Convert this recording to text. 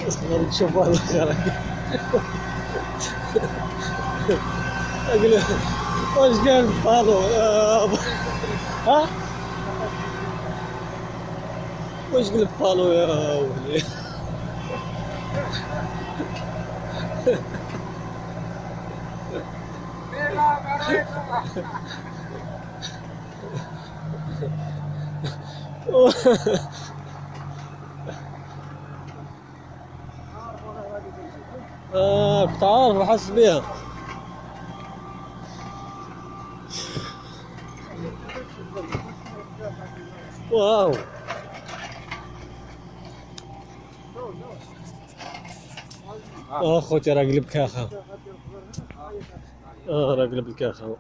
اصبر نشوف هذا الخرق. اقول واش قال هذا؟ ها؟ واش قلب بالو يا ولي؟ كنت عارف احس بيها. واو اخوتي راه قلب كاخه. راه قلب الكاخه.